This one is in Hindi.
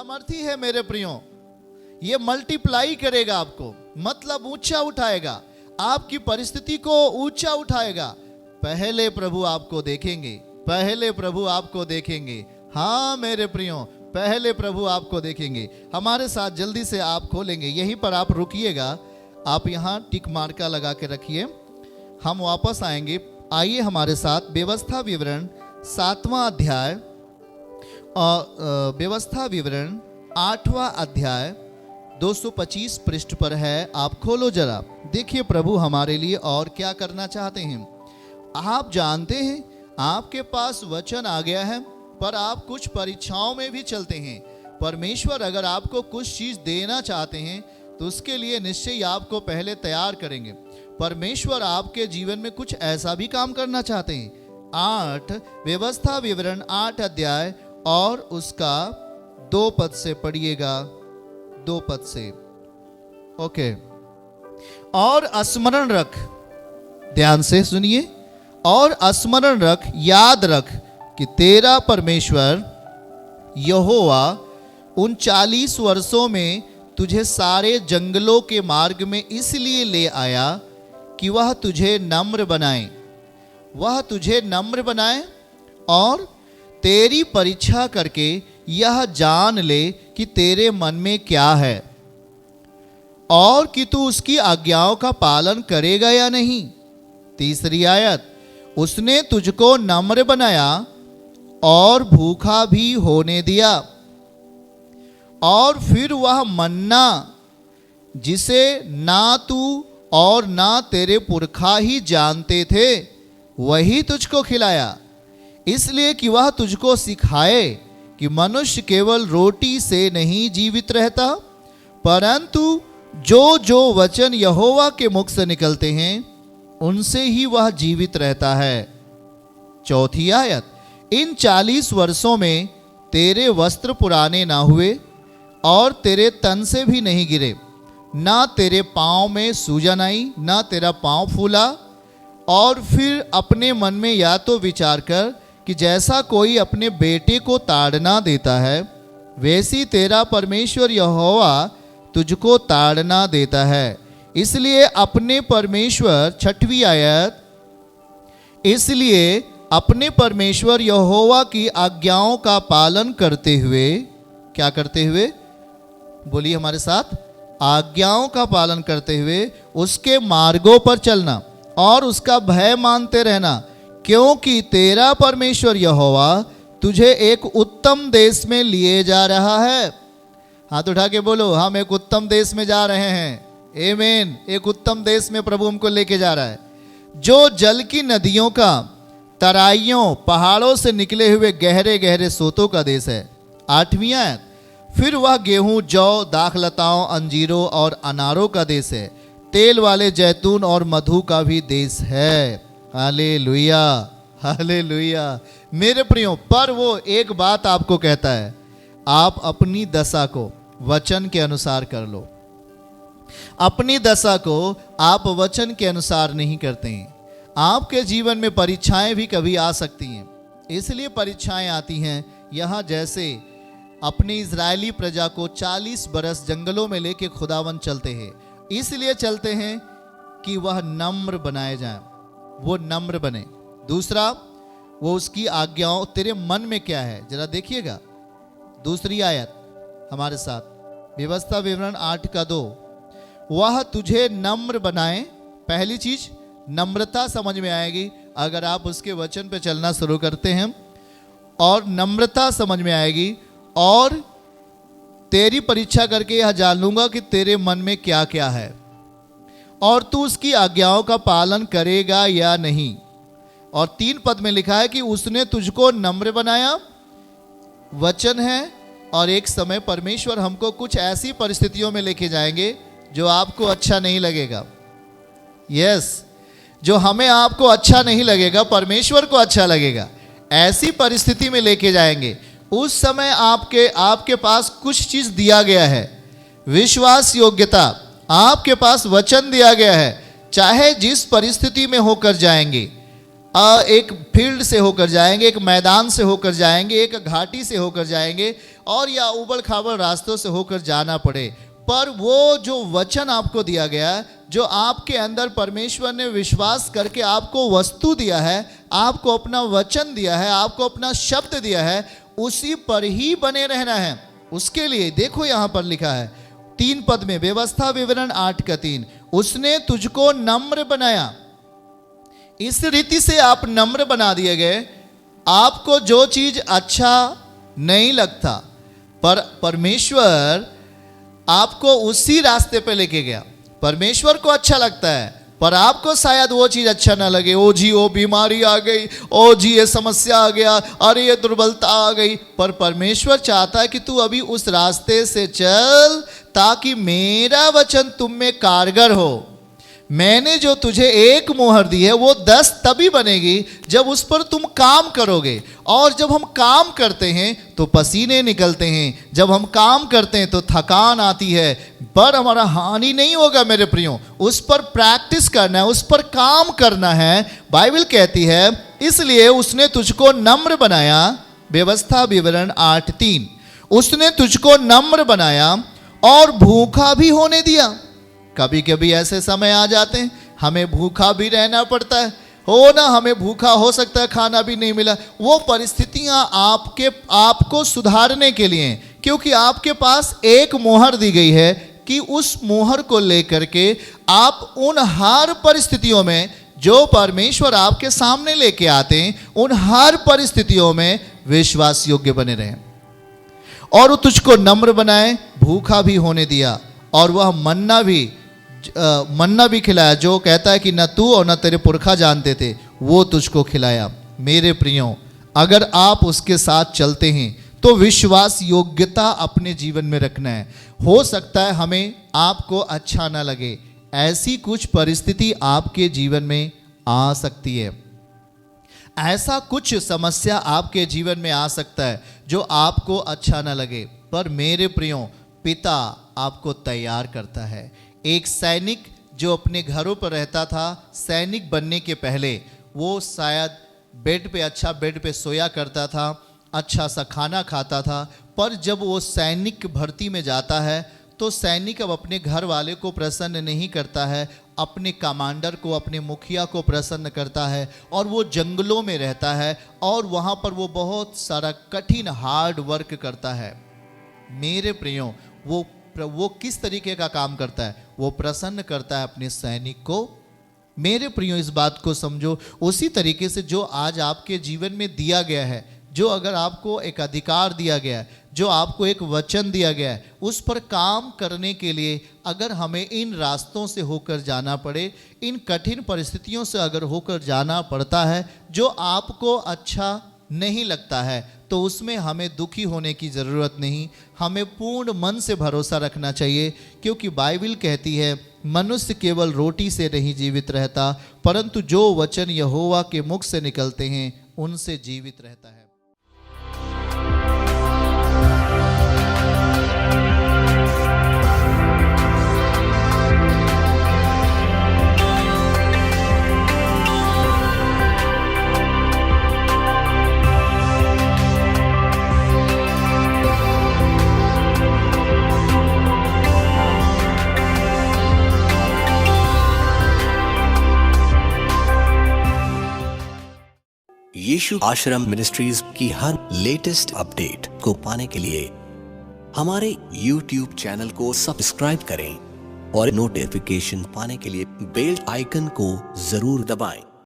सामर्थी है मेरे प्रियो, ये मल्टीप्लाई करेगा आपको, मतलब ऊंचा उठाएगा, आपकी परिस्थिति को ऊंचा उठाएगा। पहले प्रभु आपको देखेंगे, पहले प्रभु आपको देखेंगे। हाँ मेरे प्रियो, पहले प्रभु आपको देखेंगे। हमारे साथ जल्दी से आप खोलेंगे, यहीं पर आप रुकिएगा, आप यहाँ टिक मार्का लगा के रखिए, हम वापस आएंगे। आइए हमारे साथ व्यवस्था विवरण 7वां अध्याय और व्यवस्था विवरण 8वां अध्याय 225 पृष्ठ पर है। आप खोलो जरा, देखिए प्रभु हमारे लिए और क्या करना चाहते हैं। आप जानते हैं आपके पास वचन आ गया है, पर आप कुछ परीक्षाओं में भी चलते हैं। परमेश्वर अगर आपको कुछ चीज देना चाहते हैं तो उसके लिए निश्चय ही आपको पहले तैयार करेंगे। परमेश्वर आपके जीवन में कुछ ऐसा भी काम करना चाहते हैं। 8 व्यवस्था विवरण 8 अध्याय और उसका 2 पद से पढ़िएगा, 2 पद से। ओके, और स्मरण रख, ध्यान से सुनिए, और स्मरण रख, याद रख कि तेरा परमेश्वर यहोवा उन 40 वर्षों में तुझे सारे जंगलों के मार्ग में इसलिए ले आया कि वह तुझे नम्र बनाए, वह तुझे नम्र बनाए और तेरी परीक्षा करके यह जान ले कि तेरे मन में क्या है और कि तू उसकी आज्ञाओं का पालन करेगा या नहीं। 3री आयत, उसने तुझको नम्र बनाया और भूखा भी होने दिया, और फिर वह मन्ना जिसे ना तू और ना तेरे पुरखा ही जानते थे वही तुझको खिलाया, इसलिए कि वह तुझको सिखाए कि मनुष्य केवल रोटी से नहीं जीवित रहता, परंतु जो जो वचन यहोवा के मुख से निकलते हैं उनसे ही वह जीवित रहता है। 4थी आयत, इन 40 वर्षों में तेरे वस्त्र पुराने ना हुए और तेरे तन से भी नहीं गिरे, ना तेरे पाँव में सूजन आई, ना तेरा पाँव फूला। और फिर अपने मन में या तो विचार कर कि जैसा कोई अपने बेटे को ताड़ना देता है, वैसी तेरा परमेश्वर यहोवा तुझको ताड़ना देता है। इसलिए अपने परमेश्वर, 6वीं आयत, इसलिए अपने परमेश्वर यहोवा की आज्ञाओं का पालन करते हुए, क्या करते हुए, बोलिए हमारे साथ, आज्ञाओं का पालन करते हुए उसके मार्गों पर चलना और उसका भय मानते रहना, क्योंकि तेरा परमेश्वर यहोवा तुझे एक उत्तम देश में लिए जा रहा है। हाथ उठा के बोलो, हम एक उत्तम देश में जा रहे हैं। आमीन। एक उत्तम देश में प्रभु हमको लेके जा रहा है, जो जल की नदियों का, तराइयों, पहाड़ों से निकले हुए गहरे गहरे सोतों का देश है। 8वीं आयत, फिर वह गेहूं, जौ, दाखलताओं, अंजीरों और अनारों का देश है, तेल वाले जैतून और मधु का भी देश है। Hallelujah, hallelujah. मेरे प्रियो, पर वो एक बात आपको कहता है, आप अपनी दशा को वचन के अनुसार कर लो। अपनी दशा को आप वचन के अनुसार नहीं करते हैं। आपके जीवन में परीक्षाएं भी कभी आ सकती हैं, इसलिए परीक्षाएं आती हैं। यहाँ जैसे अपनी इजरायली प्रजा को 40 बरस जंगलों में लेके खुदावन चलते हैं, इसलिए चलते हैं कि वह नम्र बनाए जाएं, वो नम्र बने। दूसरा, वो उसकी आज्ञाओं, तेरे मन में क्या है जरा देखिएगा। 2री आयत हमारे साथ, व्यवस्था विवरण 8 का 2, वह तुझे नम्र बनाए। पहली चीज नम्रता समझ में आएगी अगर आप उसके वचन पे चलना शुरू करते हैं, और नम्रता समझ में आएगी, और तेरी परीक्षा करके यह जान लूंगा कि तेरे मन में क्या क्या है और तू उसकी आज्ञाओं का पालन करेगा या नहीं। और 3 पद में लिखा है कि उसने तुझको नम्र बनाया, वचन है। और एक समय परमेश्वर हमको कुछ ऐसी परिस्थितियों में लेके जाएंगे जो आपको अच्छा नहीं लगेगा। यस, जो हमें आपको अच्छा नहीं लगेगा, परमेश्वर को अच्छा लगेगा। ऐसी परिस्थिति में लेके जाएंगे, उस समय आपके पास कुछ चीज दिया गया है, विश्वास योग्यता, आपके पास वचन दिया गया है। चाहे जिस परिस्थिति में होकर जाएंगे, एक फील्ड से होकर जाएंगे, एक मैदान से होकर जाएंगे, एक घाटी से होकर जाएंगे, और या उबड़ खाबड़ रास्तों से होकर जाना पड़े, पर वो जो वचन आपको दिया गया, जो आपके अंदर परमेश्वर ने विश्वास करके आपको वस्तु दिया है, आपको अपना वचन दिया है, आपको अपना शब्द दिया है, उसी पर ही बने रहना है। उसके लिए देखो यहाँ पर लिखा है 3 पद में, व्यवस्था विवरण 8:3, उसने तुझको नम्र बनाया। इस रीति से आप नम्र बना दिए गए। आपको जो चीज अच्छा नहीं लगता, पर परमेश्वर आपको उसी रास्ते पे लेके गया। परमेश्वर को अच्छा लगता है, पर आपको शायद वो चीज अच्छा ना लगे। ओ जी वो बीमारी आ गई, ओ जी ये समस्या आ गया, अरे ये दुर्बलता आ गई। पर परमेश्वर चाहता है कि तू अभी उस रास्ते से चल, ताकि मेरा वचन तुम में कारगर हो। मैंने जो तुझे 1 मोहर दी है, वो 10 तभी बनेगी जब उस पर तुम काम करोगे। और जब हम काम करते हैं तो पसीने निकलते हैं, जब हम काम करते हैं तो थकान आती है, पर हमारा हानि नहीं होगा मेरे प्रियो। उस पर प्रैक्टिस करना है, उस पर काम करना है। बाइबल कहती है इसलिए उसने तुझको नम्र बनाया। व्यवस्था विवरण 8:3, उसने तुझको नम्र बनाया और भूखा भी होने दिया। कभी कभी ऐसे समय आ जाते हैं हमें भूखा भी रहना पड़ता है, हो ना, हमें भूखा हो सकता है, खाना भी नहीं मिला। वो परिस्थितियां आपको सुधारने के लिए, क्योंकि आपके पास एक मोहर दी गई है कि उस मोहर को लेकर के आप उन हर परिस्थितियों में जो परमेश्वर आपके सामने लेके आते हैं, उन हर परिस्थितियों में विश्वास योग्य बने रहें। और वो तुझको नम्र बनाए, भूखा भी होने दिया, और वह मन्ना भी खिलाया, जो कहता है कि न तू और न तेरे पुरखा जानते थे, वो तुझको खिलाया। मेरे प्रियो, अगर आप उसके साथ चलते हैं तो विश्वास योग्यता अपने जीवन में रखना है। हो सकता है हमें आपको अच्छा ना लगे, ऐसी कुछ परिस्थिति आपके जीवन में आ सकती है, ऐसा कुछ समस्या आपके जीवन में आ सकता है जो आपको अच्छा ना लगे। पर मेरे प्रियो, पिता आपको तैयार करता है। एक सैनिक जो अपने घरों पर रहता था, सैनिक बनने के पहले वो शायद बेड पे सोया करता था, अच्छा सा खाना खाता था, पर जब वो सैनिक भर्ती में जाता है तो सैनिक अब अपने घर वाले को प्रसन्न नहीं करता है, अपने कमांडर को, अपने मुखिया को प्रसन्न करता है, और वो जंगलों में रहता है और वहाँ पर वो बहुत सारा कठिन हार्ड वर्क करता है। मेरे प्रियो, वो किस तरीके का काम करता है? वो प्रसन्न करता है अपने सैनिक को। मेरे प्रियो, इस बात को समझो। उसी तरीके से जो आज आपके जीवन में दिया गया है, जो अगर आपको एक अधिकार दिया गया है, जो आपको एक वचन दिया गया है, उस पर काम करने के लिए अगर हमें इन रास्तों से होकर जाना पड़े, इन कठिन परिस्थितियों से अगर होकर जाना पड़ता है जो आपको अच्छा नहीं लगता है, तो उसमें हमें दुखी होने की ज़रूरत नहीं। हमें पूर्ण मन से भरोसा रखना चाहिए, क्योंकि बाइबल कहती है मनुष्य केवल रोटी से नहीं जीवित रहता, परंतु जो वचन यहोवा के मुख से निकलते हैं उनसे जीवित रहता है। यीशु आश्रम मिनिस्ट्रीज की हर लेटेस्ट अपडेट को पाने के लिए हमारे YouTube चैनल को सब्सक्राइब करें और नोटिफिकेशन पाने के लिए बेल आइकन को जरूर दबाएं।